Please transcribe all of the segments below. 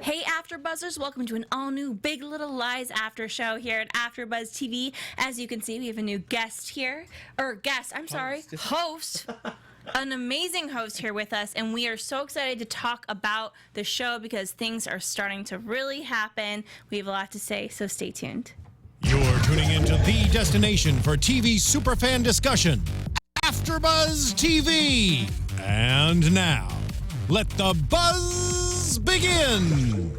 Hey AfterBuzzers, welcome to an all-new Big Little Lies after show here at AfterBuzz TV. As you can see, we have a new host. An amazing host here with us, and we are so excited to talk about the show because things are starting to really happen. We have a lot to say, so stay tuned. You're tuning into the destination for TV superfan discussion, AfterBuzz TV. And now, let the buzz begin.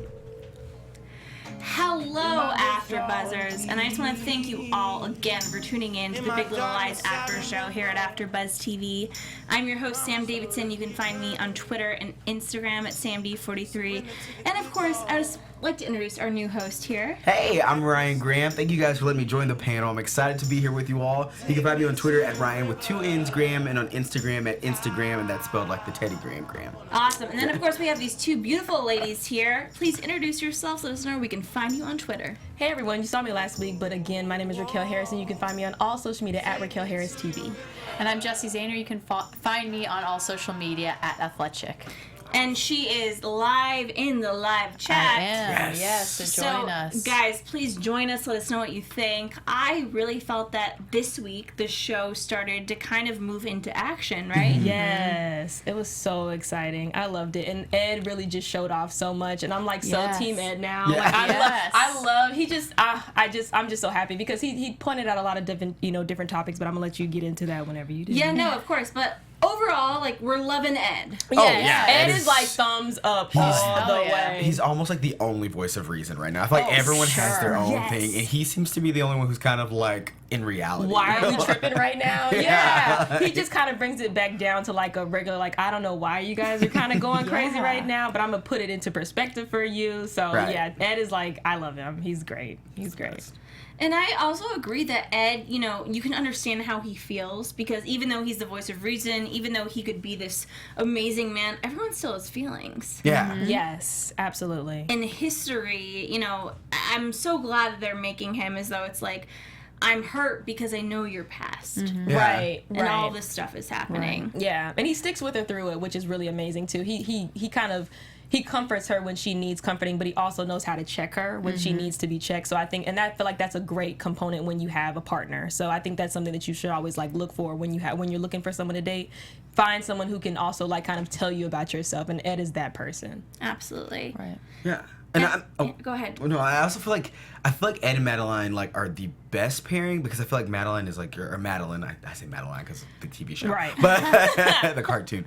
Hello, AfterBuzzers, and I just want to thank you all again for tuning in to the Big Little Lies after show here at AfterBuzz TV. I'm your host, Sam Davidson. You can find me on Twitter and Instagram at SamD43. And of course, I just like to introduce our new host here. Hey, I'm Ryann Graham. Thank you guys for letting me join the panel. I'm excited to be here with you all. You can find me on Twitter at Ryan with 2 N's Graham, and on Instagram at Instagram, and that's spelled like the Teddy Graham. Awesome. And then, of course, we have these two beautiful ladies here. Please introduce yourselves. Let us know where we can find you on Twitter. Hey everyone, you saw me last week, but again, my name is Raquel Harris, and you can find me on all social media at Raquel Harris TV. And I'm Jessie Zahner. You can find me on all social media at Athletic. And she is live in the live chat. I am, yes, so join us. Guys, please join us. Let us know what you think. I really felt that this week the show started to kind of move into action, right? Yes, it was so exciting. I loved it, and Ed really just showed off so much, and I'm like so team Ed now. Yeah. Like I love. He just, I'm just so happy because he pointed out a lot of different topics, but I'm gonna let you get into that whenever you do. Yeah, no, of course, but overall, like, we're loving Ed. Ed is like thumbs up all the way. He's almost like the only voice of reason right now. I feel like everyone has their own thing, and he seems to be the only one who's kind of like in reality. Why are we tripping right now? Yeah. He just kind of brings it back down to like a regular, like, I don't know why you guys are kind of going crazy right now, but I'm going to put it into perspective for you. So, yeah, Ed is like, I love him. He's great. He's great. And I also agree that Ed, you can understand how he feels because even though he's the voice of reason, even though he could be this amazing man, everyone still has feelings. Yeah. Mm-hmm. Yes, absolutely. In history, I'm so glad that they're making him as though it's like, I'm hurt because I know your past. Mm-hmm. Yeah. Right. And all this stuff is happening. Right. Yeah. And he sticks with her through it, which is really amazing too. He comforts her when she needs comforting, but he also knows how to check her when she needs to be checked. So I feel like that's a great component when you have a partner. So I think that's something that you should always like look for when you're looking for someone to date. Find someone who can also like kind of tell you about yourself, and Ed is that person. Absolutely. Right. Yeah. Go ahead. No, I also feel like Ed and Madeline like are the best pairing because I feel like Madeline is like or Madeline. I say Madeline because of the TV show, right? But the cartoon.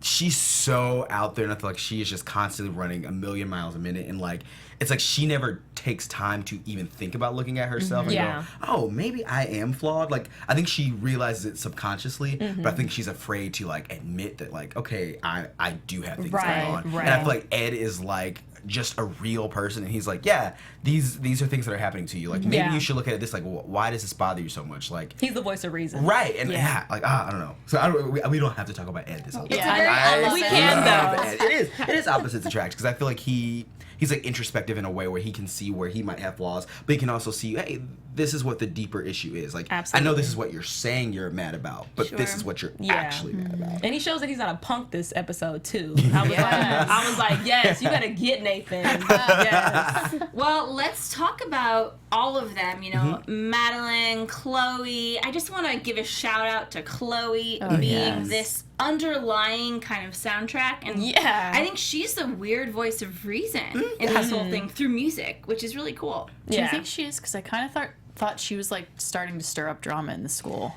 She's so out there, and I feel like she is just constantly running a million miles a minute, and like it's like she never takes time to even think about looking at herself and go, oh, maybe I am flawed. Like I think she realizes it subconsciously, but I think she's afraid to like admit that like okay, I do have things going on, and I feel like Ed is like just a real person, and he's like, yeah, these are things that are happening to you. Like maybe you should look at it this like, well, why does this bother you so much? Like he's the voice of reason, right? And I don't know. So we don't have to talk about Ed this whole time. Yeah, we can though. It is opposites attract because I feel like he's like introspective in a way where he can see where he might have flaws, but he can also see, hey, this is what the deeper issue is. Like, I know this is what you're saying you're mad about, but this is what you're actually mad about. And he shows that he's not a punk this episode too. I was like, yes, you better get Nathan. Yes. Well, let's talk about all of them. Madeline, Chloe. I just want to give a shout out to Chloe being this underlying kind of soundtrack, and I think she's the weird voice of reason in this whole thing through music, which is really cool. Do you think she is? Because I kind of thought she was like starting to stir up drama in the school.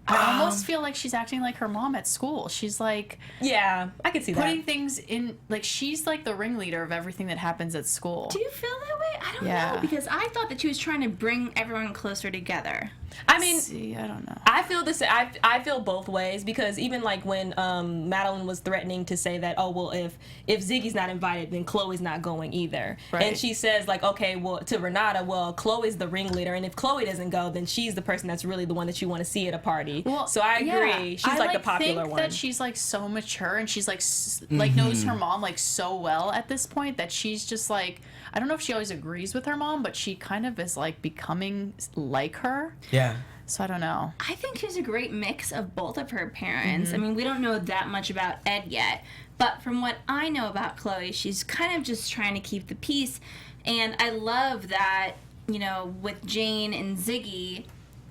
I almost feel like she's acting like her mom at school. She's like, I can see putting things in, like she's like the ringleader of everything that happens at school. Do you feel that way? I don't know, because I thought that she was trying to bring everyone closer together. I mean, I don't know. I feel this. I feel both ways because even like when Madeline was threatening to say that, oh well, if Ziggy's not invited, then Chloe's not going either. Right. And she says like, okay, well to Renata, well Chloe's the ringleader, and if Chloe doesn't go, then she's the person that's really the one that you want to see at a party. Well, so I agree. She's like the popular one. I think that she's like so mature and she's like knows her mom like so well at this point that she's just like, I don't know if she always agrees with her mom, but she kind of is like becoming like her. Yeah. So I don't know. I think she's a great mix of both of her parents. I mean, we don't know that much about Ed yet, but from what I know about Chloe, she's kind of just trying to keep the peace. And I love that, you know, with Jane and Ziggy,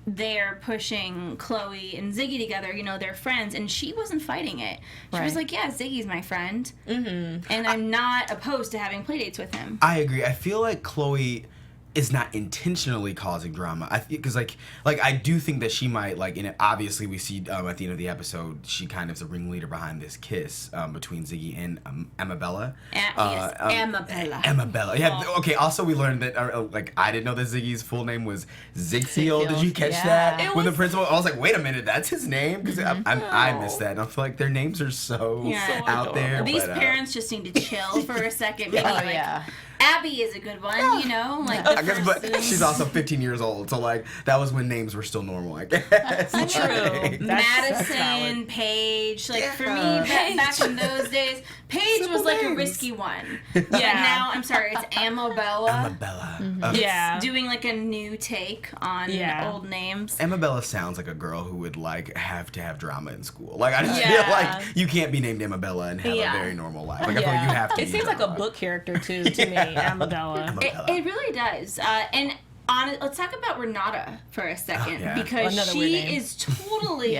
they're pushing Chloe and Ziggy together, you know, they're friends, and she wasn't fighting it. She was like, yeah, Ziggy's my friend, and I'm not opposed to having playdates with him. I agree. I feel like Chloe is not intentionally causing drama. Because like I do think that she might, like, in it, obviously we see at the end of the episode she kind of is a ringleader behind this kiss between Ziggy and Amabella. Yes, Amabella. Amabella. Yeah. Okay. Also, we learned that like I didn't know that Ziggy's full name was Ziegfeld. Did you catch that? When the principal, I was like, wait a minute, that's his name? Because I missed that. And I feel like their names are so out there. These parents just need to chill for a second. Maybe Abby is a good one, you know? Like I guess, but she's also 15 years old, so like that was when names were still normal, I guess. True. Madison, Paige, like for me, back in those days, Paige was like a risky one. But now, I'm sorry, it's Amabella. Amabella. Doing like a new take on old names. Amabella sounds like a girl who would like have to have drama in school. Like I just feel like you can't be named Amabella and have a very normal life. Like I feel like you have to. It seems like a book character too to me, Amabella. It really does. And let's talk about Renata for a second because Another she is totally,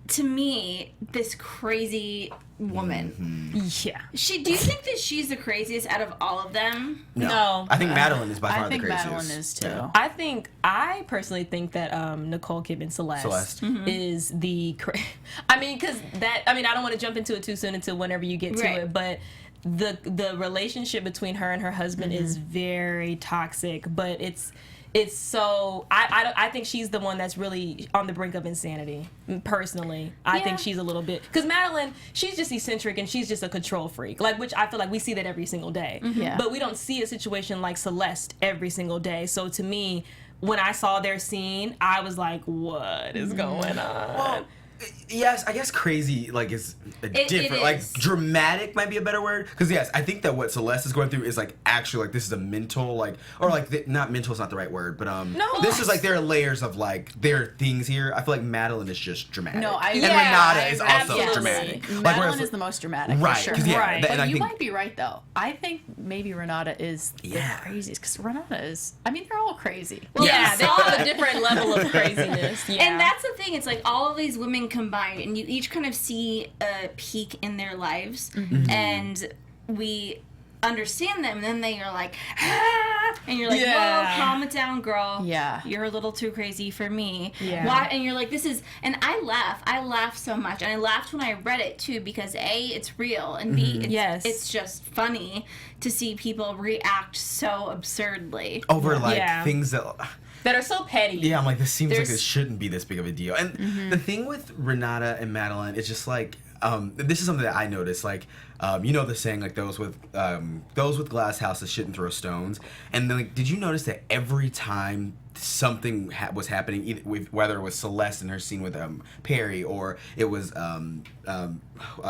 to me, this crazy woman. Yeah. Do you think that she's the craziest out of all of them? No. I think Madeline is by far the craziest. I think Madeline is too. I personally think that Nicole Kidman Celeste. Is the. I mean, because I don't want to jump into it too soon until whenever you get to it, but. The relationship between her and her husband is very toxic, but it's so I think she's the one that's really on the brink of insanity. Personally, I think she's a little bit, because Madeline, she's just eccentric and she's just a control freak, like, which I feel like we see that every single day. But we don't see a situation like Celeste every single day. So to me, when I saw their scene, I was like, what is going on? Well, yes, I guess crazy like is different. Like dramatic might be a better word, because yes, I think that what Celeste is going through is like actually like this is a mental like, or like not mental is not the right word, but this is like there are layers of like there are things here. I feel like Madeline is just dramatic. And Renata is also dramatic. Madeline is the most dramatic, right? For sure. Right. But and you might be right though. I think maybe Renata is the craziest, because Renata is. I mean, they're all crazy. Well, they all have a different level of craziness. And that's the thing. It's like all of these women combined, and you each kind of see a peak in their lives, and we understand them, and then they are like, and you're like, whoa, calm it down, girl. You're a little too crazy for me. Why? And you're like, this is, and I laugh so much, and I laughed when I read it too, because A, it's real, and B, it's just funny to see people react so absurdly over like things that are so petty. Yeah, I'm like, this seems like it shouldn't be this big of a deal. And the thing with Renata and Madeline is just like, this is something that I noticed. Like, you know the saying, like those with glass houses shouldn't throw stones. And then, like, did you notice that every time something was happening, either with, whether it was Celeste in her scene with Perry, or it was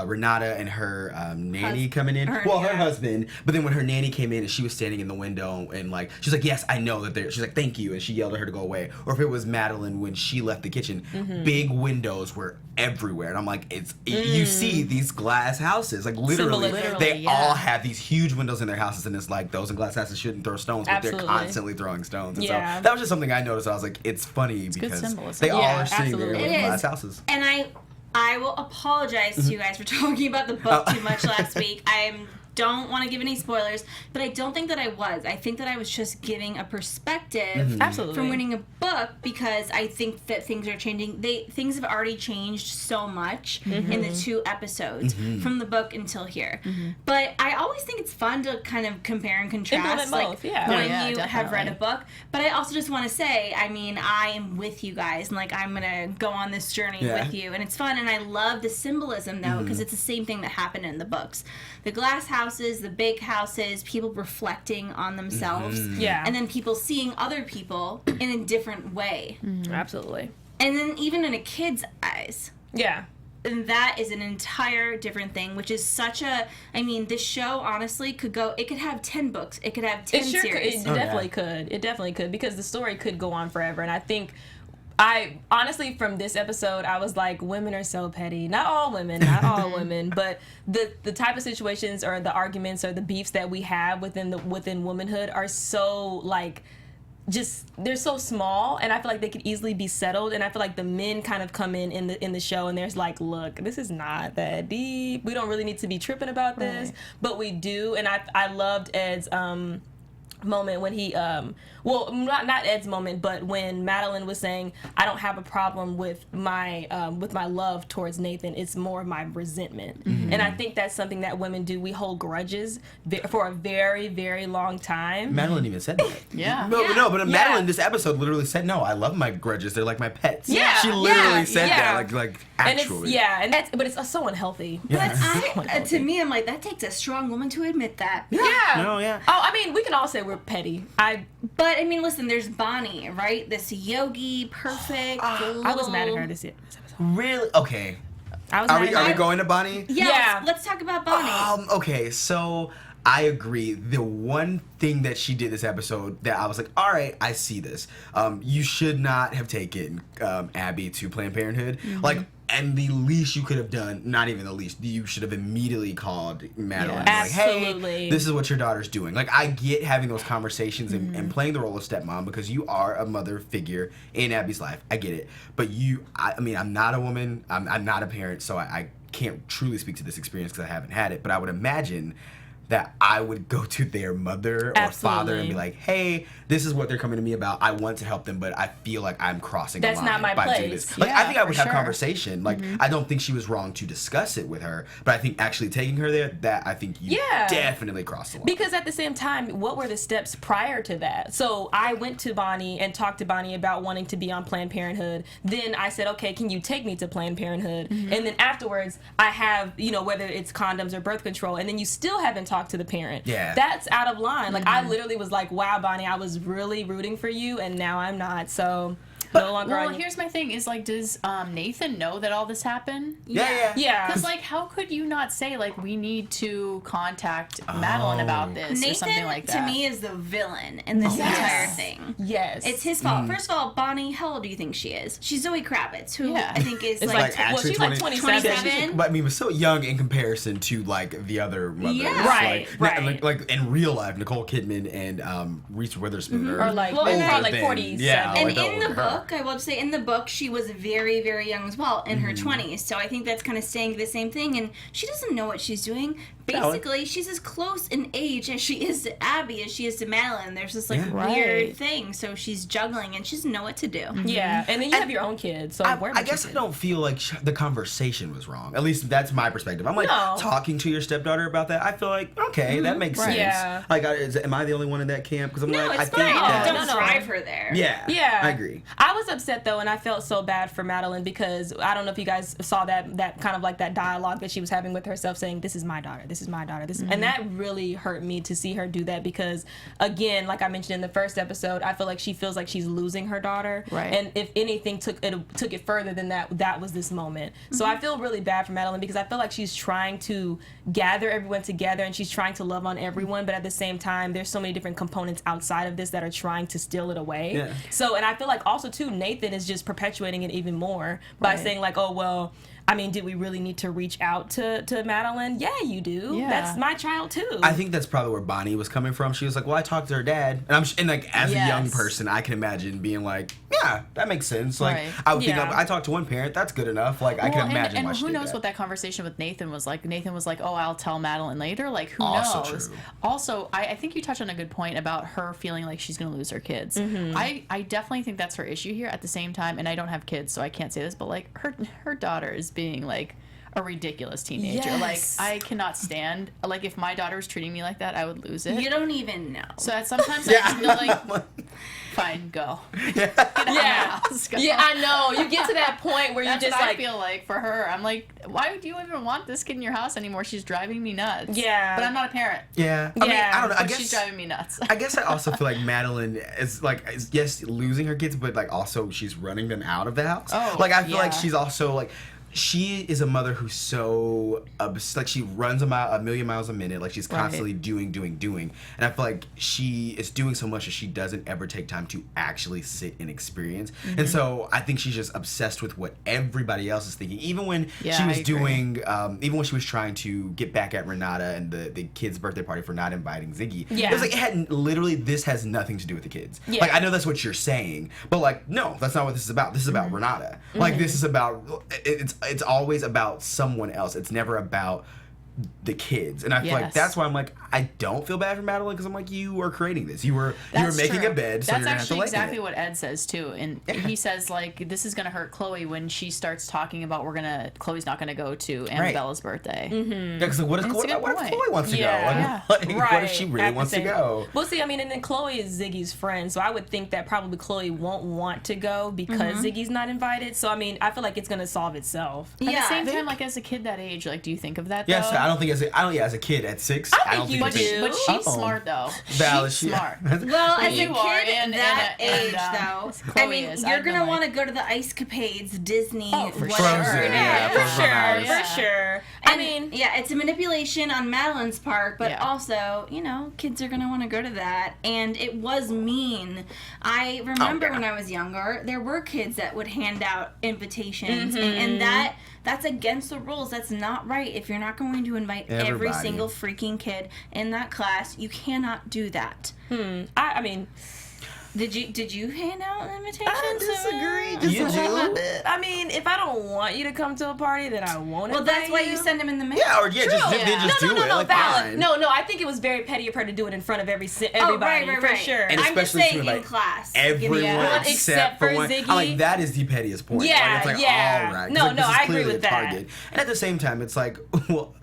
Renata and her nanny coming in. Her husband. But then when her nanny came in and she was standing in the window and like she's like, yes, I know that they're. She's like, thank you, and she yelled at her to go away. Or if it was Madeline when she left the kitchen, big windows were everywhere, and I'm like, you see these glass houses, like literally they all have these huge windows in their houses, and it's like those in glass houses shouldn't throw stones, but they're constantly throwing stones. And so that was just something I noticed. I was like, it's funny because they all are sitting there with glass houses. And I will apologize to you guys for talking about the book too much last week. I don't want to give any spoilers, but I don't think that I was. I think that I was just giving a perspective from reading a book, because I think that things are changing. Things have already changed so much in the 2 episodes from the book until here. But I always think it's fun to kind of compare and contrast when you have read a book. But I also just want to say, I mean, I am with you guys, and like I'm gonna go on this journey with you, and it's fun, and I love the symbolism though, because it's the same thing that happened in the books. The glass houses, the big houses, people reflecting on themselves, and then people seeing other people in a different way. Absolutely. And then even in a kid's eyes. And that is an entire different thing, which is such a, I mean, this show honestly could have 10 books. It could have 10 series. It definitely could, because the story could go on forever. And I think I honestly, from this episode, I was like, women are so petty. Not all women, but the type of situations or the arguments or the beefs that we have within womanhood are so like, just they're so small, and I feel like they could easily be settled. And I feel like the men kind of come in the show, and there's like, look, this is not that deep. We don't really need to be tripping about this, but we do. And I loved Ed's moment when he not Ed's moment, but when Madeleine was saying, I don't have a problem with my love towards Nathan, it's more of my resentment. And I think that's something that women do. We hold grudges for a very, very long time. Madeleine even said that. Yeah. But Madeleine, this episode literally said, no, I love my grudges, they're like my pets. Yeah. She literally said that, like actually. But it's so unhealthy. But to me, I'm like, that takes a strong woman to admit that. Yeah. No, yeah. Oh, I mean, we can all say we're petty. But I mean, listen, there's Bonnie, right? This yogi, perfect. I was mad at her this episode. Really? Okay. I was Are mad we at her. going to Bonnie? Yeah. Let's talk about Bonnie. Okay, so I agree. The one thing that she did this episode that I was like, all right, I see this. You should not have taken Abby to Planned Parenthood. Like, and the least you could have done, not even the least, you should have immediately called Madeline. Yeah. Like, Absolutely. hey, this is what your daughter's doing. Like, I get having those conversations and playing the role of stepmom because you are a mother figure in Abby's life. I get it. But I mean, I'm not a woman. I'm not a parent, so I can't truly speak to this experience because I haven't had it. But I would imagine that I would go to their mother or father and be like, hey, this is what they're coming to me about. I want to help them, but I feel like I'm crossing a line. That's not my by doing place. this. Like, Yeah, I think I for would have sure. conversation. Like, I don't think she was wrong to discuss it with her, but I think actually taking her there, that I think you definitely crossed the line. Because at the same time, what were the steps prior to that? So I went to Bonnie and talked to Bonnie about wanting to be on Planned Parenthood. Then I said, okay, can you take me to Planned Parenthood? And then afterwards, I have, whether it's condoms or birth control, and then you still haven't talked to the parent. Yeah. That's out of line. Like, I literally was like, wow, Bonnie, I was really rooting for you, and now I'm not. So, no longer. Well, here's my thing: is like, does Nathan know that all this happened? Yeah. Yeah. Because like, how could you not say like, we need to contact Madeline about this or something Nathan, like that? to me, is the villain in this entire thing. Yes. It's his fault. First of all, Bonnie, how old do you think she is? She's Zoe Kravitz, who I think is It's like well, she's like 27. But I mean, was so young in comparison to like the other mothers. Yeah. Right, Like, right. like in real life, Nicole Kidman and Reese Witherspoon Or like, Well, they're and probably like then- 47. yeah, And like that in the was her. book, I will say, in the book, she was very, very young as well, in her 20s. So I think that's kind of saying the same thing. And she doesn't know what she's doing. Basically, she's as close in age as she is to Abby as she is to Madeline. There's this like weird thing. So she's juggling and she doesn't know what to do. Yeah, and then you have your own kids. So where I guess I don't feel like the conversation was wrong. At least that's my perspective. I'm like, talking to your stepdaughter about that, I feel like, okay, that makes sense. Yeah. Like, am I the only one in that camp? Because I'm No, like, it's I think fine. that... Don't drive her there. Yeah, I agree. I was upset though, and I felt so bad for Madeline because I don't know if you guys saw that kind of like that dialogue that she was having with herself, saying, "This is my daughter. This is my daughter." And that really hurt me to see her do that because, again, like I mentioned in the first episode, I feel like she feels like she's losing her daughter. Right. And if anything took it further than that, that was this moment. So I feel really bad for Madeline because I feel like she's trying to gather everyone together and she's trying to love on everyone, but at the same time, there's so many different components outside of this that are trying to steal it away. Yeah. So, and I feel like also too, Nathan is just perpetuating it even more by saying like, oh, well, I mean, did we really need to reach out to Madeline? Yeah, you do. Yeah. That's my child too. I think that's probably where Bonnie was coming from. She was like, well, I talked to her dad. And like, as a young person, I can imagine being like, yeah, that makes sense. Like, I would think, I talked to one parent, that's good enough. Like, I can imagine why and she who did knows that. what that conversation with Nathan was like. Nathan was like, oh, I'll tell Madeline later. Like, who Also knows? true. Also, I think you touched on a good point about her feeling like she's going to lose her kids. I definitely think that's her issue here. At the same time, and I don't have kids, so I can't say this, but like, her daughter is being like a ridiculous teenager. Yes. Like, I cannot stand, like, if my daughter was treating me like that, I would lose it. You don't even know. So sometimes I just feel like, fine, go. Get out of my house, go. Yeah, I know. You get to that point where you That's just what like, I feel like for her. I'm like, why do you even want this kid in your house anymore? She's driving me nuts. Yeah. But I'm not a parent. Yeah. I mean, I don't know. I But guess she's driving me nuts. I guess I also feel like Madeline is like, yes, losing her kids, but like also she's running them out of the house. Oh, like I feel like yeah. she's also like, she is a mother who's so like she runs a million miles a minute, like she's constantly doing, and I feel like she is doing so much that she doesn't ever take time to actually sit and experience. And so I think she's just obsessed with what everybody else is thinking. Even when she was doing, even when she was trying to get back at Renata and the kids' birthday party for not inviting Ziggy, it was like this has nothing to do with the kids. Like I know that's what you're saying, but like no, that's not what this is about. This is about Renata. Like this is about it's always about someone else. It's never about the kids, and I feel like that's why I'm like I don't feel bad for Madeline, because I'm like, you are creating this. You were making a bed, so that's you're gonna have to actually lay exactly in it. what Ed says too, and he says like this is gonna hurt Chloe when she starts talking about Chloe's not gonna go to Annabella's birthday. Yeah, because what if Chloe wants to go? Like, Right. What if she really wants to go? Well, see, I mean, and then Chloe is Ziggy's friend, so I would think that probably Chloe won't want to go because Ziggy's not invited. So I mean, I feel like it's gonna solve itself. At the same time, like as a kid that age, like do you think of that? Yes, though? I don't think as a kid at 6, I don't think But she's smart though. She's smart. Well, as a You are, kid and that age, though, Chloe I mean, is. you're I'd be gonna like- want to go to the Ice-capades, Disney, for whatever. Frozen, Yeah, for sure. I mean, it's a manipulation on Madeline's part, but Yeah. also, kids are gonna want to go to that, and it was mean. I remember when I was younger, there were kids that would hand out invitations, and that's against the rules. That's not right. If you're not going to invite every Everybody. single freaking kid in that class, you cannot do that. I mean, Did you hand out invitations? I disagree. You Just a little do? bit. I mean, if I don't want you to come to a party, then I won't. Well, that's why you send them in the mail. Yeah, or just do it. No, Like, valid. fine. No, I think it was very petty of her to do it in front of everybody, right. for sure. And I'm just especially saying to, in like, class. Everyone Except except for for one. Ziggy. I'm like, that is the pettiest point. Yeah, like, it's like, yeah. all right. No, Like, this is I agree clearly with a that. target. And at the same time, it's like, well,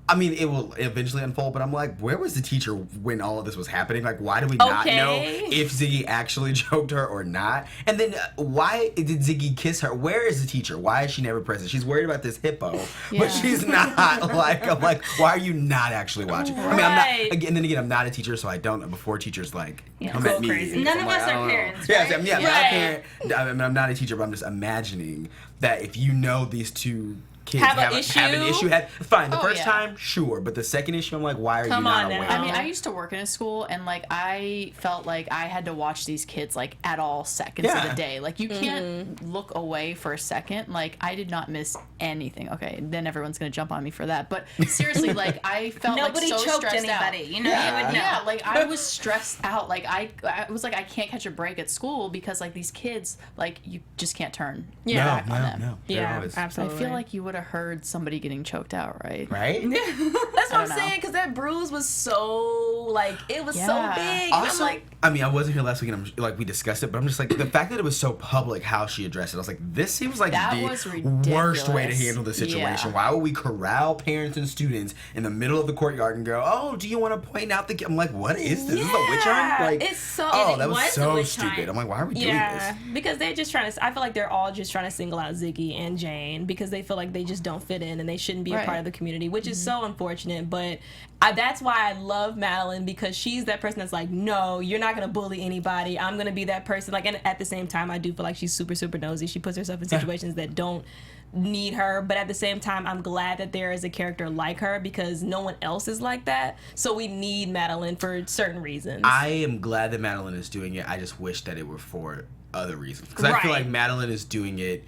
I mean, it will eventually unfold, but I'm like, where was the teacher when all of this was happening? Like, why do we not know if Ziggy actually choked her or not? And then why did Ziggy kiss her? Where is the teacher? Why is she never present? She's worried about this hippo, but she's not. I'm like, why are you not actually watching? I mean, I'm not. Again, I'm not a teacher, so I don't know. Before teachers come at me. Crazy. None of us are parents. Yeah, right? I'm not a parent. I'm not a teacher, but I'm just imagining that if you know these two kids have an issue. Fine, the first time, sure, but the second issue, I'm like, why are you not aware? I mean, I used to work in a school, and like I felt like I had to watch these kids like at all seconds of the day. Like you can't look away for a second. Like I did not miss anything. Okay, then everyone's gonna jump on me for that. But seriously, like I felt Nobody like so choked stressed anybody. out. You know, you would know. Yeah, like I was stressed out. Like I was like I can't catch a break at school because like these kids, like you just can't turn back on them. No. Yeah, absolutely. I feel like you would have heard somebody getting choked out, right? Right? That's what I'm saying, because that bruise was so, like, it was so big. Also, I'm like, I mean, I wasn't here last week, and we discussed it, but I'm just like, the fact that it was so public how she addressed it, I was like, this seems like That was the ridiculous. worst way to handle the situation. Yeah. Why would we corral parents and students in the middle of the courtyard and go, oh, do you want to point out the... I'm like, what is this? Is this a witch hunt? Like, it's so... oh, that was was a so witch stupid. hunt. I'm like, why are we doing this? Because they're just trying to... I feel like they're all just trying to single out Ziggy and Jane because they feel like they just don't fit in and they shouldn't be a part of the community, which is so unfortunate. But that's why I love Madeline, because she's that person that's like, no, you're not going to bully anybody. I'm going to be that person. Like, and at the same time, I do feel like she's super, super nosy. She puts herself in situations that don't need her, but at the same time, I'm glad that there is a character like her because no one else is like that. So we need Madeline for certain reasons. I am glad that Madeline is doing it. I just wish that it were for other reasons, because I feel like Madeline is doing it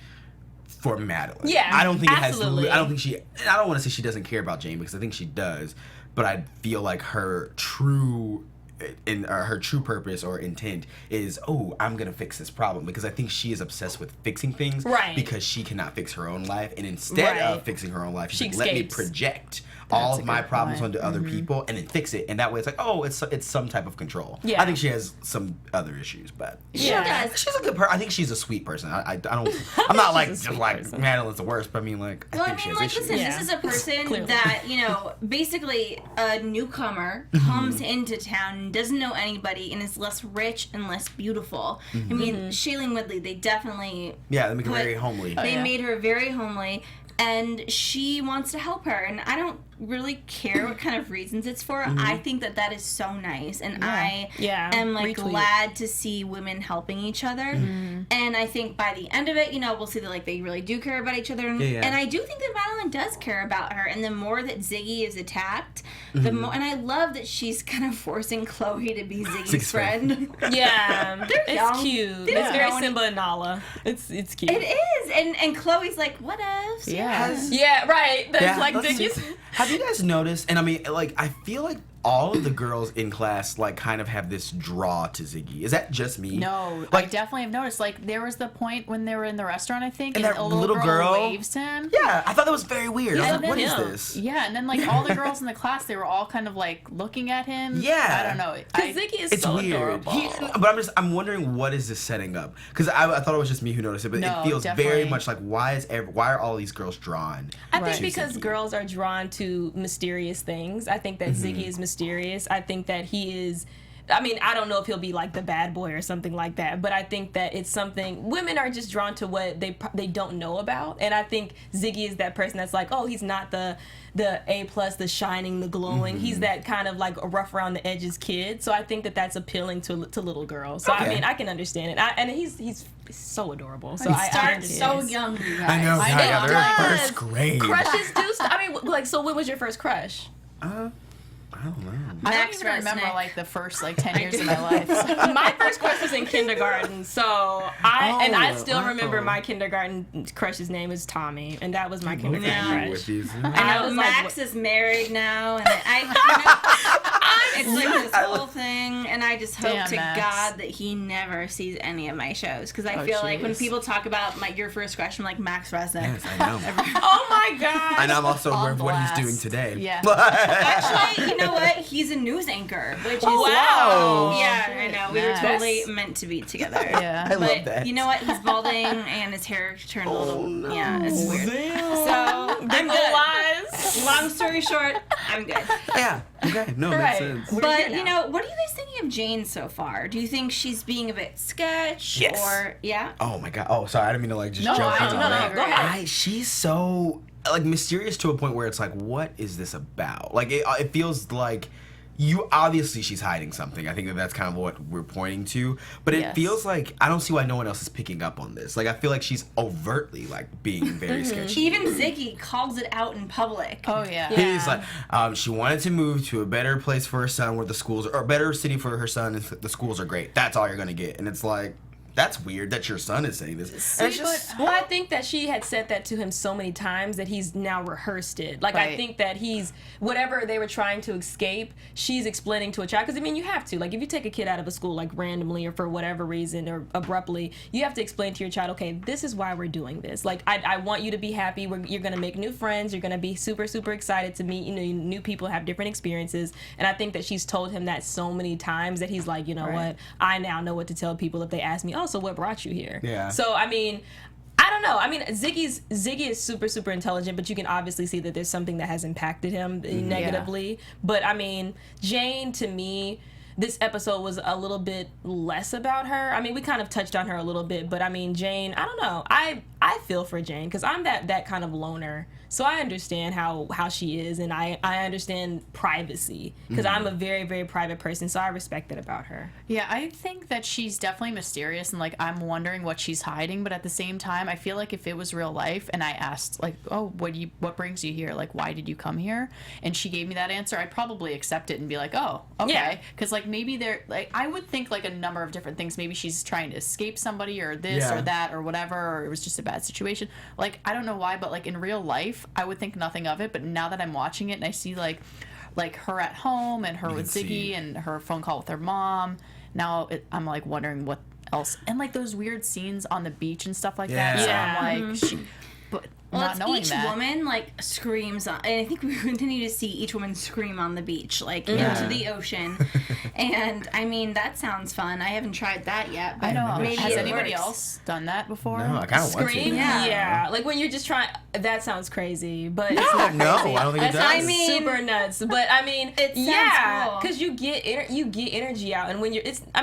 for Madeline. Yeah, I don't think absolutely. it has. I don't think she. I don't want to say she doesn't care about Jane, because I think she does. But I feel like her true purpose or intent is, oh, I'm gonna fix this problem, because I think she is obsessed with fixing things, because she cannot fix her own life, and instead of fixing her own life, she's like, let me project all of my problems onto other people and then fix it, and that way it's like, oh, it's some type of control. I think she has some other issues, but She does. she's a good person. I think she's a sweet person. I don't. I'm not like just like Madeline's the worst, but I mean, like, I think she has issues. Listen, this is a person that, basically a newcomer comes into town and doesn't know anybody and is less rich and less beautiful. I mean, Shailene Woodley, they definitely they make her very homely. They made her very homely. and she wants to help her, and I don't really care what kind of reasons it's for. I think that is so nice, and I am like glad to see women helping each other. And I think by the end of it, you know, we'll see that like they really do care about each other, and I do think that Madeline does care about her. And the more that Ziggy is attacked, the more, and I love that she's kind of forcing Chloe to be Ziggy's friend. Yeah, it's cute. It's very young. Simba and Nala. It's cute. It is, and Chloe's like, what else? Yeah, right. That's like Ziggy's. Have you guys noticed? And I mean, like, I feel like all of the girls in class like kind of have this draw to Ziggy. Is that just me? No, like, I definitely have noticed. Like, there was the point when they were in the restaurant, I think, and that a little girl waves him. Yeah, I thought that was very weird. I was like, what is this? Yeah, and then like all the girls in the class, they were all kind of like looking at him. Yeah, I don't know. Because Ziggy is so adorable. But I'm wondering, what is this setting up? Because I thought it was just me who noticed it, but it feels very much like why are all these girls drawn? I think because girls are drawn to mysterious things. I think that Ziggy is mysterious. I think that he is, I mean, I don't know if he'll be like the bad boy or something like that, but I think that it's something, women are just drawn to what they don't know about. And I think Ziggy is that person that's like, oh, he's not the A+, the shining, the glowing. He's that kind of like a rough around the edges kid. So I think that that's appealing to little girls. So I mean, I can understand it. And he's so adorable. So I started so young, you guys. I know. I know. They're in first grade. Crushes do. I mean, like, so when was your first crush? I don't know. I don't even remember like the first like 10 years of my life. So. My first crush was in kindergarten, so I still remember my kindergarten crush's name is Tommy, and that was my kindergarten crush. And I was Max is married now, and it's like this whole thing, and I just hope to Max. God that he never sees any of my shows, because I feel like when people talk about your first crush, I'm like Max Resnick. Yes, I know. Oh my God! And I'm also aware of what he's blast. doing today. Yeah. Actually, you know what? He's a news anchor, which is Wow. Yeah, I know. We were Nice. totally meant to be together. Yeah. I love that. You know what? He's balding and his hair turned a little. Yeah, it's weird. So I'm Little good. lies. Long story short, I'm good. Yeah. Okay. No, Right. makes sense. But you know, what are you guys thinking of Jane so far? Do you think she's being a bit sketch? Yes. Or yeah? Oh my God. Oh, sorry. I didn't mean to like just No, jump I in. don't know. Go ahead. She's so like mysterious to a point where it's like, what is this about? Like it feels like she's hiding something. I think that's kind of what we're pointing to. But it feels like I don't see why no one else is picking up on this. Like I feel like she's overtly like being very sketchy. Even Ziggy calls it out in public. Oh yeah. He's like, she wanted to move to a better place for her son where the schools are, or a better city for her son and the schools are great. That's all you're gonna get. And it's like, that's weird that your son is saying this. And it's just, Well, I think that she had said that to him so many times that he's now rehearsed it. Like, I think that he's, whatever they were trying to escape, she's explaining to a child. Because, I mean, you have to. Like, if you take a kid out of a school, like, randomly or for whatever reason or abruptly, you have to explain to your child, okay, this is why we're doing this. Like, I want you to be happy. You're going to make new friends. You're going to be super, super excited to meet, new people, have different experiences. And I think that she's told him that so many times that he's like, you know what? I now know what to tell people if they ask me, oh, so what brought you here? Yeah. So, I mean, I don't know. I mean, Ziggy is super, super intelligent, but you can obviously see that there's something that has impacted him negatively. Yeah. But, I mean, Jane, to me, this episode was a little bit less about her. I mean, we kind of touched on her a little bit, but, I mean, Jane, I don't know. I feel for Jane because I'm that kind of loner. So I understand how she is, and I understand privacy because I'm a very, very private person, so I respect that about her. Yeah, I think that she's definitely mysterious, and like I'm wondering what she's hiding. But at the same time, I feel like if it was real life, and I asked like, "Oh, what brings you here? Like, why did you come here?" and she gave me that answer, I'd probably accept it and be like, "Oh, okay," because like maybe they're like I would think like a number of different things. Maybe she's trying to escape somebody, or this or that, or whatever, or it was just a bad situation. Like I don't know why, but like in real life, I would think nothing of it, but now that I'm watching it and I see like her at home and her with Ziggy and her phone call with her mom, now I'm like wondering what else, and like those weird scenes on the beach and stuff like that. So I'm like, but well, not it's knowing each that. woman like screams on, and I think we continue to see each woman scream on the beach, like into the ocean. And I mean, that sounds fun. I haven't tried that yet, but I know. maybe Has it anybody works. else done that before? no, I kind of want to. Scream? Yeah. Like when you're just trying. That sounds crazy, but it's not No, crazy. I don't think it does. I mean, super nuts. But I mean, it sounds cool. because you get energy out, and when you're, I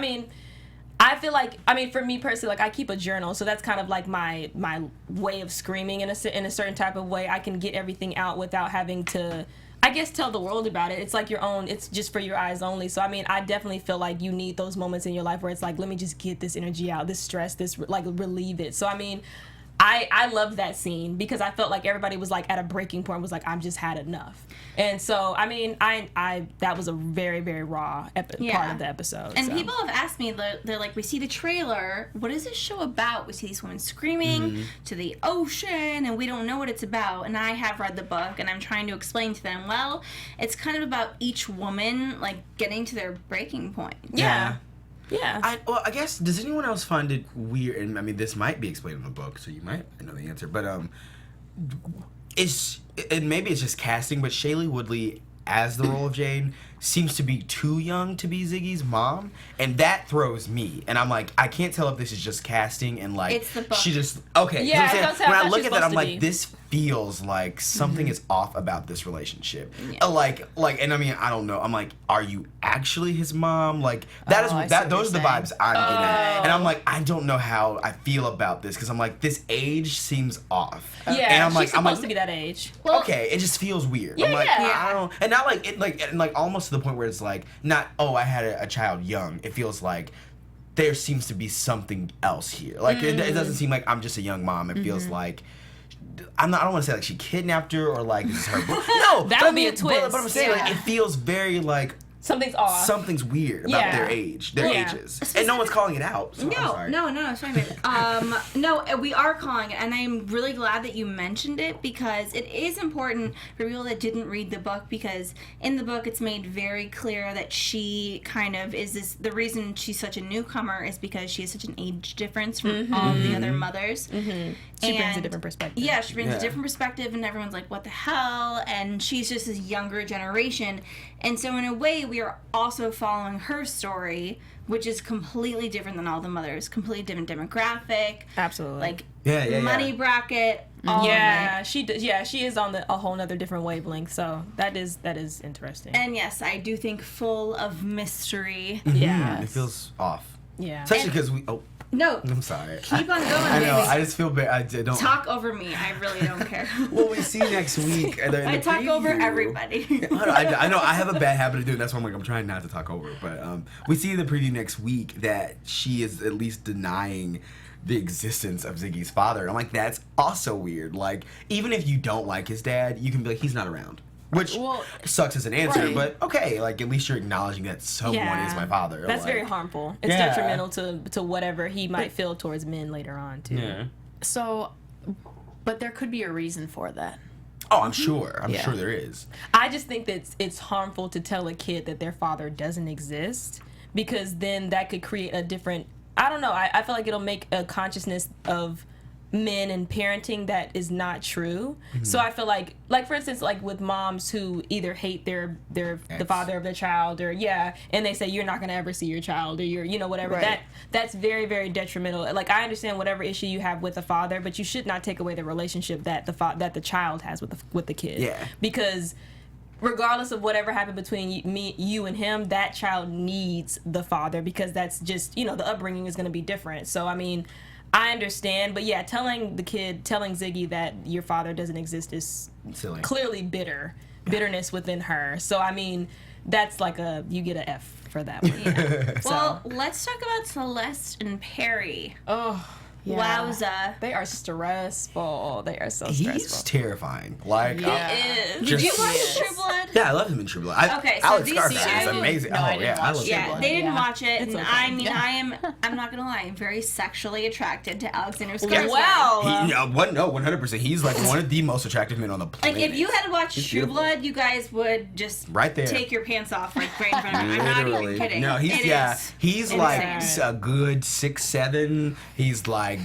I feel like, I mean, for me personally, like I keep a journal, so that's kind of like my way of screaming in a certain type of way. I can get everything out without having to, I guess, tell the world about it. It's like your own, it's just for your eyes only. So I mean, I definitely feel like you need those moments in your life where it's like, let me just get this energy out, this stress, this, like, relieve it. So I mean, I loved that scene because I felt like everybody was like at a breaking point, was like, I've just had enough. And so, I mean, I that was a very, very raw part of the episode. And people have asked me, they're like, we see the trailer, what is this show about? We see these women screaming to the ocean, and we don't know what it's about. And I have read the book, and I'm trying to explain to them, well, it's kind of about each woman, like, getting to their breaking point. Yeah. I guess, does anyone else find it weird? And I mean, this might be explained in the book, so you might know the answer. But maybe it's just casting, but Shailene Woodley as the role of Jane seems to be too young to be Ziggy's mom, and that throws me. And I'm like, I can't tell if this is just casting and like it's the book. She just okay. Yeah, when I look at that, I'm like, this feels like something is off about this relationship. Yeah. Like, and I mean, I don't know. I'm like, are you actually his mom? Like those are the vibes I'm getting at. And I'm like, I don't know how I feel about this because I'm like, this age seems off. Yeah, and I'm she's supposed to be that age. Well, okay, it just feels weird. Yeah, I'm like, yeah. I don't, and not like it, like almost to the point where it's like not, oh, I had a child young. It feels like there seems to be something else here. Like it doesn't seem like I'm just a young mom. It feels like I don't want to say like she kidnapped her or like this is her. No, that would be a twist. But I'm saying like it feels very like. Something's off. Something's weird about their ages, and no one's calling it out. So No, it's fine. No, we are calling it, and I'm really glad that you mentioned it because it is important for people that didn't read the book because in the book it's made very clear that she kind of is this. The reason she's such a newcomer is because she has such an age difference from all the other mothers. She brings a different perspective. Yeah, she brings a different perspective, and everyone's like, what the hell? And she's just this younger generation. And so in a way, we are also following her story, which is completely different than all the mothers. Completely different demographic. Absolutely. Like, money bracket, all of it. She is on a whole nother different wavelength, so that is interesting. And yes, I do think full of mystery. Yeah. It feels off. Yeah. Especially because No. I'm sorry. Keep on going, I know. baby. I just feel bad. I don't Talk over me. I really don't care. Well, we see next week. I talk over everybody. I know. I have a bad habit of doing that, so I'm trying not to talk over. But we see in the preview next week that she is at least denying the existence of Ziggy's father. I'm like, that's also weird. Like, even if you don't like his dad, you can be like, he's not around. Which sucks as an answer, but okay, like at least you're acknowledging that someone is my father. That's like, very harmful. It's detrimental to whatever he might feel towards men later on too. Yeah. So, but there could be a reason for that. Oh, I'm sure. I'm sure there is. I just think that it's harmful to tell a kid that their father doesn't exist because then that could create a different. I don't know. I feel like it'll make a consciousness of men and parenting that is not true. So I feel like for instance, like with moms who either hate the father of their child or and they say you're not gonna ever see your child or you're whatever, that's very, very detrimental. Like I understand whatever issue you have with a father, but you should not take away the relationship that the child has with the kid. Because regardless of whatever happened between you and him, that child needs the father because that's just the upbringing is going to be different. So I mean, I understand, but telling Ziggy that your father doesn't exist is silly. Clearly bitterness within her. So I mean, that's like you get an F for that one. Well, let's talk about Celeste and Perry. Oh. Yeah. Wowza. They are stressful. They are so stressful. He's terrifying. Like, he is. Did you watch True Blood? Yeah, I love him in True Blood. Okay, so Alex these Skarsgård is two- amazing. No, I didn't watch love it. True Blood. They didn't watch it, It's and okay. I mean, I'm not gonna lie, I'm very sexually attracted to Alexander Skarsgård. Wow. No, 100%. He's like one of the most attractive men on the planet. Like, if you had watched True beautiful. Blood, you guys would just Right there. take your pants off right in front of me. I'm not even kidding. No, he's he's insane. like a good 6'7". He's like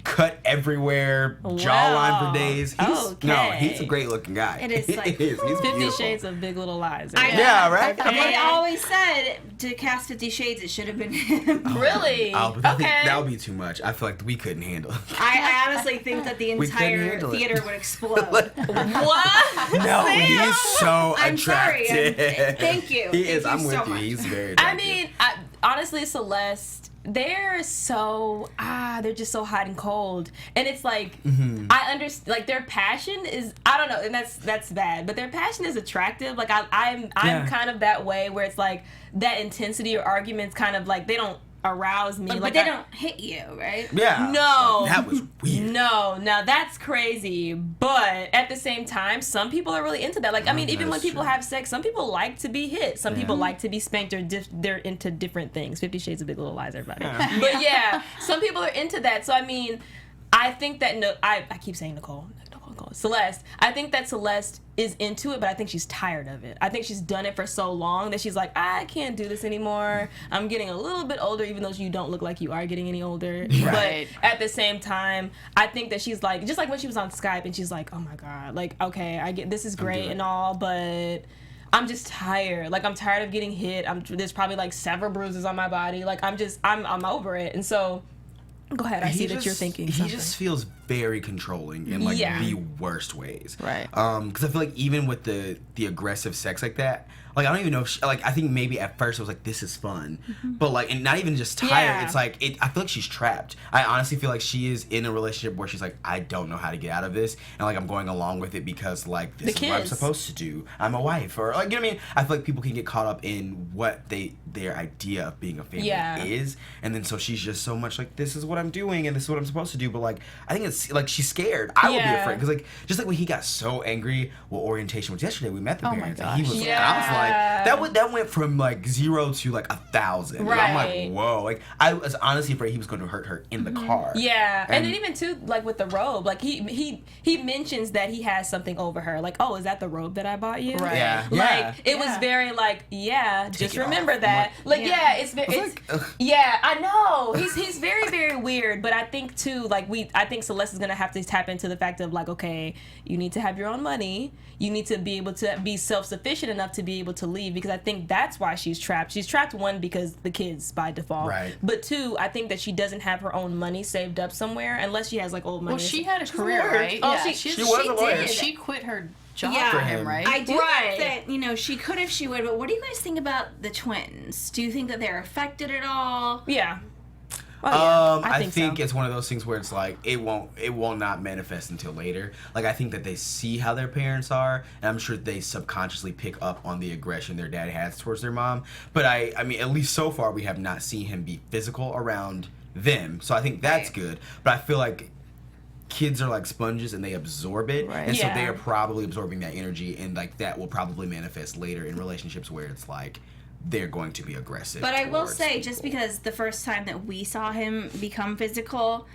cut everywhere, jawline for days. No, he's a great looking guy. It is like He's 50 beautiful. Shades of Big Little Lies. Yeah, right? They always said to cast 50 Shades, it should have been him. Really? But I think that would be too much. I feel like we couldn't handle it. I honestly think that the We couldn't entire handle it. theater would explode. What? No, he's so I'm sorry. attractive. Thank you. He is. Thank I'm you with so you. much. He's very I attractive. mean, honestly, Celeste, they're so they're just so hot and cold, and it's like I understand, like their passion is, I don't know, and that's bad, but their passion is attractive. Like I'm kind of that way where it's like that intensity or arguments kind of like they don't arouse me, but they don't hit you, right? Yeah. No. That was weird. No, now that's crazy. But at the same time, some people are really into that. Like, I mean, even when people have sex, some people like to be hit. Some people like to be spanked, or they're into different things. 50 Shades of Big Little Lies, everybody. Yeah. But yeah, some people are into that. So, I mean, I think that, I keep saying Nicole. Celeste. I think that Celeste is into it, but I think she's tired of it. I think she's done it for so long that she's like, I can't do this anymore. I'm getting a little bit older, even though you don't look like you are getting any older. Right. But at the same time, I think that she's like, just like when she was on Skype and she's like, oh my God, like, okay, I get this is great and all, but I'm just tired. Like, I'm tired of getting hit. There's probably like several bruises on my body. Like, I'm over it. And so, go ahead. I see that you're thinking something. He just feels very controlling in like the worst ways. Right. Because I feel like even with the aggressive sex like that, like I don't even know if she, like I think maybe at first it was like this is fun, but like and not even just tired. Yeah. It's like I feel like she's trapped. I honestly feel like she is in a relationship where she's like, I don't know how to get out of this, and like I'm going along with it because like this is what I'm supposed to do. I'm a wife, or like, you know what I mean. I feel like people can get caught up in what their idea of being a family is, and then so she's just so much like, this is what I'm doing and this is what I'm supposed to do. But like I think it's like she's scared. I would be afraid because like just like when he got so angry. Well, orientation was yesterday. We met the parents. And he was. And I was like, that went from like 0 to like 1,000. Right. I'm like, whoa. Like I was honestly afraid he was going to hurt her in the car. Yeah, and then even too, like with the robe, like he mentions that he has something over her. Like, oh, is that the robe that I bought you? Right. Yeah. Like it was very like, just remember that. Like it's like, I know. He's very, very weird, but I think too, like I think Celeste is gonna have to tap into the fact of like, okay, you need to have your own money. You need to be able to be self-sufficient enough to be able to leave, because I think that's why she's trapped. She's trapped, one, because the kids by default. Right. But two, I think that she doesn't have her own money saved up somewhere unless she has like old money. Well, she had a career, right? Oh, yeah, she was a lawyer. did. She quit her job Yeah. for him, right? I do think that, she could if she would, but what do you guys think about the twins? Do you think that they're affected at all? Yeah. I think it's one of those things where it's like it will not manifest until later. Like I think that they see how their parents are, and I'm sure they subconsciously pick up on the aggression their dad has towards their mom. But I mean, at least so far we have not seen him be physical around them. So I think that's good. But I feel like kids are like sponges and they absorb it, and so they are probably absorbing that energy, and like that will probably manifest later in relationships where it's like they're going to be aggressive. But I will say, just because the first time that we saw him become physical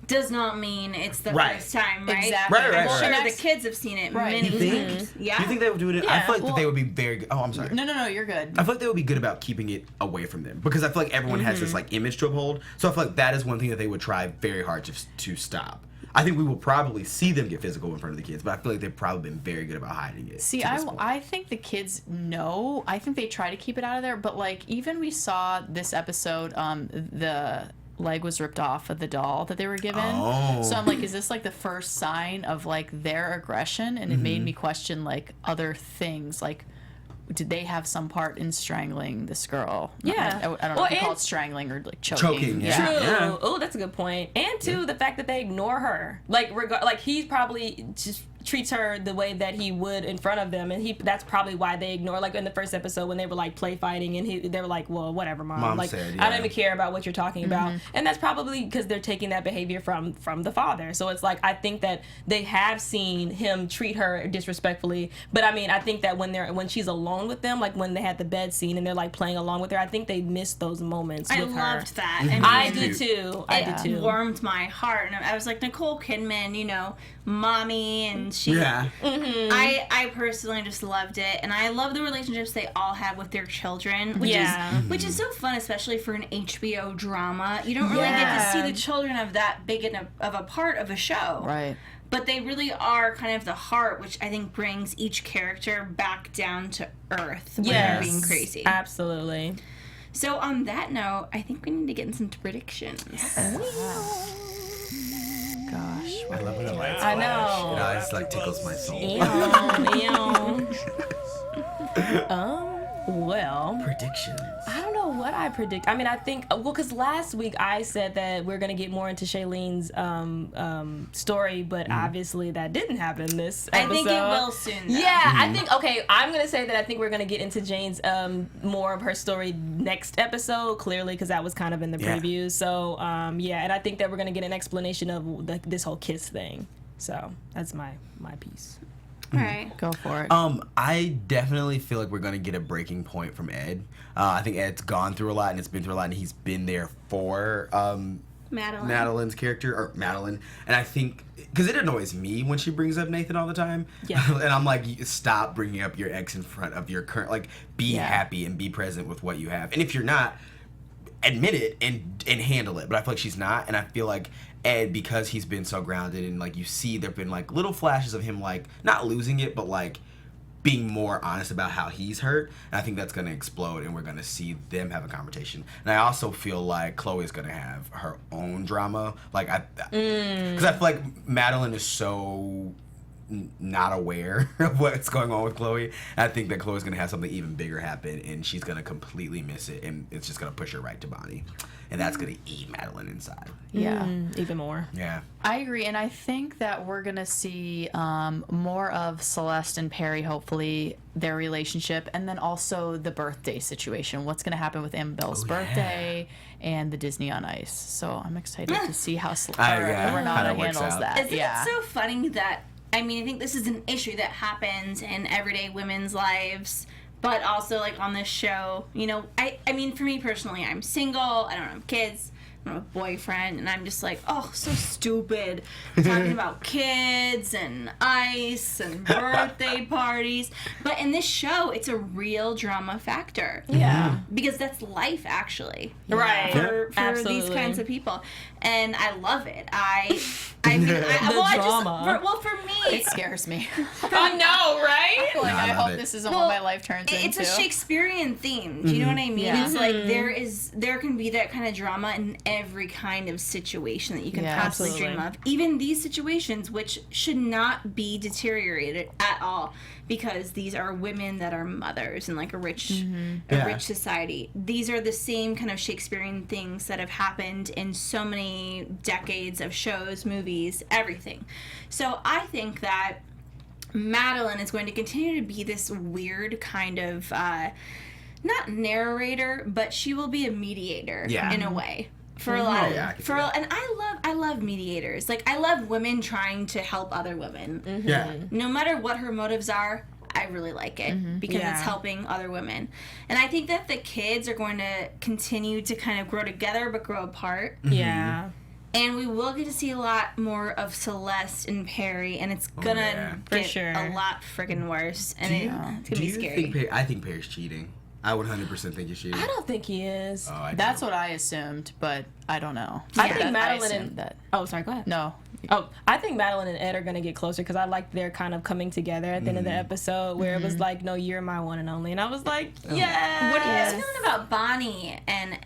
does not mean it's the first time, right? Exactly. I'm sure the kids have seen it many times. Yeah. Do you think they would do it? Yeah. I feel like that they would be very good. Oh, I'm sorry. No, you're good. I feel like they would be good about keeping it away from them, because I feel like everyone has this like image to uphold. So I feel like that is one thing that they would try very hard to stop. I think we will probably see them get physical in front of the kids, but I feel like they've probably been very good about hiding it. See, I think the kids know. I think they try to keep it out of there, but like even we saw this episode, the leg was ripped off of the doll that they were given. Oh. So I'm like, is this like the first sign of like their aggression? And it made me question like other things, like did they have some part in strangling this girl? Yeah. I don't know if you call it strangling or like choking. Choking, yeah. True. Yeah. Oh, that's a good point. And two, the fact that they ignore her. Like he probably just treats her the way that he would in front of them, and that's probably why they ignore. Like in the first episode when they were like play fighting, and they were like, "Well, whatever, mom. Like said, I don't even care about what you're talking about." And that's probably because they're taking that behavior from the father. So it's like I think that they have seen him treat her disrespectfully. But I mean, I think that when she's alone with them, like when they had the bed scene and they're like playing along with her, I think they missed those moments with her. I loved that. And I did too. It warmed my heart, and I was like, Nicole Kidman, mommy, and she. Yeah. I personally just loved it, and I love the relationships they all have with their children, which is so fun, especially for an HBO drama. You don't really get to see the children of that big of a part of a show, Right. But they really are kind of the heart, which I think brings each character back down to earth when they're being crazy. Absolutely. So on that note, I think we need to get in some predictions. Gosh. I love when the lights I flash. know. It always like tickles my soul. Well, Predictions. I don't know what I predict. I mean, I think, because last week I said that we're going to get more into Shailene's story, but obviously that didn't happen this episode. I think it will soon, though. Yeah, I think, I'm going to say that I think we're going to get into Jane's more of her story next episode, clearly, because that was kind of in the previews. So, and I think that we're going to get an explanation of this whole kiss thing. So, that's my piece. All right. Go for it. I definitely feel like we're going to get a breaking point from Ed. I think Ed's gone through a lot, and it's been through a lot, and he's been there for Madeline's character, or Madeline. And I think, because it annoys me when she brings up Nathan all the time. Yeah. And I'm like, stop bringing up your ex in front of your current, like, be happy and be present with what you have. And if you're not, admit it and handle it. But I feel like she's not, and I feel like Ed, because he's been so grounded, and like you see there've been like little flashes of him like not losing it, but like being more honest about how he's hurt, and I think that's going to explode, and we're going to see them have a conversation. And I also feel like Chloe's going to have her own drama, like because I feel like Madeline is so not aware of what's going on with Chloe. I think that Chloe's gonna have something even bigger happen, and she's gonna completely miss it, and it's just gonna push her right to Bonnie, and that's gonna eat Madeline inside. Yeah, even more. Yeah, I agree, and I think that we're gonna see more of Celeste and Perry, hopefully their relationship, and then also the birthday situation. What's gonna happen with Amabelle's birthday and the Disney on Ice? So I'm excited to see how Renata handles that. Isn't it so funny that, I mean, I think this is an issue that happens in everyday women's lives, but also, like, on this show, you know, I mean, for me personally, I'm single, I don't have kids, I don't have a boyfriend, and I'm just like, oh, so stupid, talking about kids and ice and birthday parties. But in this show, it's a real drama factor. Yeah. Because that's life, actually. Right. For these kinds of people. And I love it. I mean, for me, it scares me. I know, right? Like, I hope this isn't what my life turns into. It's a Shakespearean theme. Do you know what I mean? Yeah. It's like there can be that kind of drama in every kind of situation that you can possibly dream of. Even these situations, which should not be deteriorated at all, because these are women that are mothers in like a rich society. These are the same kind of Shakespearean things that have happened in so many decades of shows, movies, everything. So I think that Madeline is going to continue to be this weird kind of not narrator, but she will be a mediator in a way. For a lot and I love mediators. Like, I love women trying to help other women. Yeah. No matter what her motives are, I really like it because it's helping other women. And I think that the kids are going to continue to kind of grow together but grow apart. Yeah. And we will get to see a lot more of Celeste and Perry, and it's gonna get a lot friggin' worse. And it's gonna be scary. I think Perry's cheating. I 100% think he's cheating. I don't think he is. That's what I assumed, but I don't know. I think Madeline and oh, sorry, go ahead. No. Oh, I think Madeline and Ed are gonna get closer because I like their kind of coming together at the end of the episode where it was like, "No, you're my one and only," and I was like, "Yeah." What are you guys feeling about Bonnie and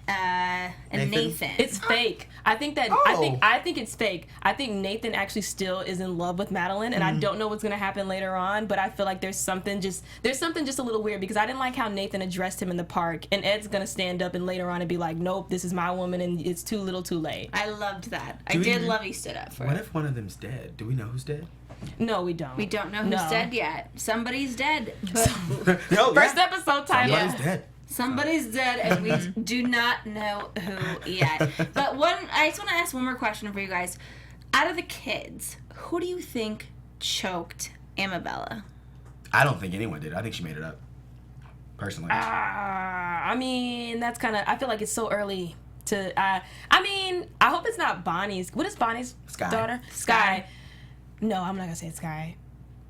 Nathan? It's fake. I think that I think it's fake. I think Nathan actually still is in love with Madeline, and I don't know what's gonna happen later on. But I feel like there's something just a little weird because I didn't like how Nathan addressed him in the park, and Ed's gonna stand up and later on and be like, "Nope, this is my woman, and it's too little, too late." I loved that. I did love he stood up for it. What if one of them's dead? Do we know who's dead? No, we don't. We don't know who's dead yet. Somebody's dead. First episode title. Somebody's dead. Somebody's dead, and we do not know who yet. But I just want to ask one more question for you guys. Out of the kids, who do you think choked Amabella? I don't think anyone did. I think she made it up. Personally. I mean, that's kind of. I feel like it's so early to. I mean, I hope it's not Bonnie's. What is Bonnie's daughter? Sky. No, I'm not gonna say it's Sky.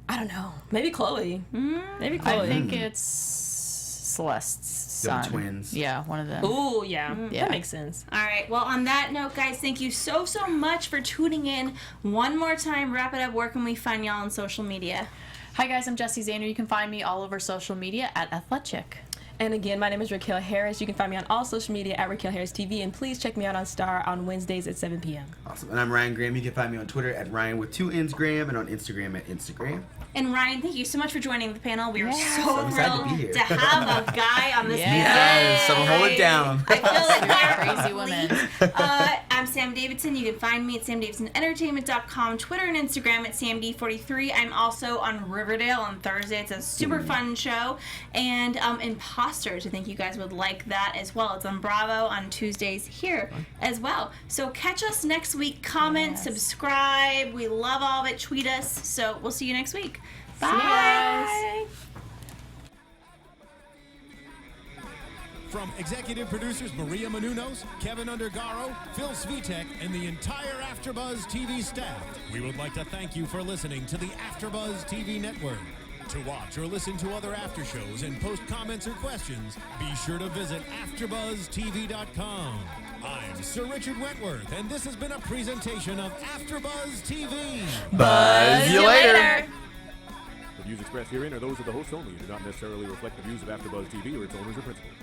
I don't know. Maybe Chloe. Maybe Chloe. I think it's Celeste's son. The twins. Yeah, one of them. Ooh, yeah. That makes sense. All right. Well, on that note, guys, thank you so much for tuning in. One more time, wrap it up. Where can we find y'all on social media? Hi, guys. I'm Jessie Zahner. You can find me all over social media at Athletic. And again, my name is Raquel Harris. You can find me on all social media at Raquel Harris TV, and please check me out on Star on Wednesdays at 7 p.m. Awesome. And I'm Ryann Graham. You can find me on Twitter at Ryan with 2 N's Graham, and on Instagram at Instagram. And Ryan, thank you so much for joining the panel. We are so I'm excited to be thrilled here. to have a guy on this panel. Yes, someone hold it down. I feel like we're Crazy woman. I'm Sam Davidson. You can find me at samdavidsonentertainment.com, Twitter and Instagram at samd43. I'm also on Riverdale on Thursday. It's a super fun show. And Imposters, I think you guys would like that as well. It's on Bravo on Tuesdays here as well. So catch us next week. Comment, subscribe. We love all of it. Tweet us. So we'll see you next week. Bye. From executive producers Maria Menounos, Kevin Undergaro, Phil Svitek, and the entire AfterBuzz TV staff, we would like to thank you for listening to the AfterBuzz TV network. To watch or listen to other after shows and post comments or questions, be sure to visit AfterBuzzTV.com. I'm Sir Richard Wentworth, and this has been a presentation of AfterBuzz TV. Buzz you later. The views expressed herein are those of the hosts only and do not necessarily reflect the views of AfterBuzz TV or its owners or principals.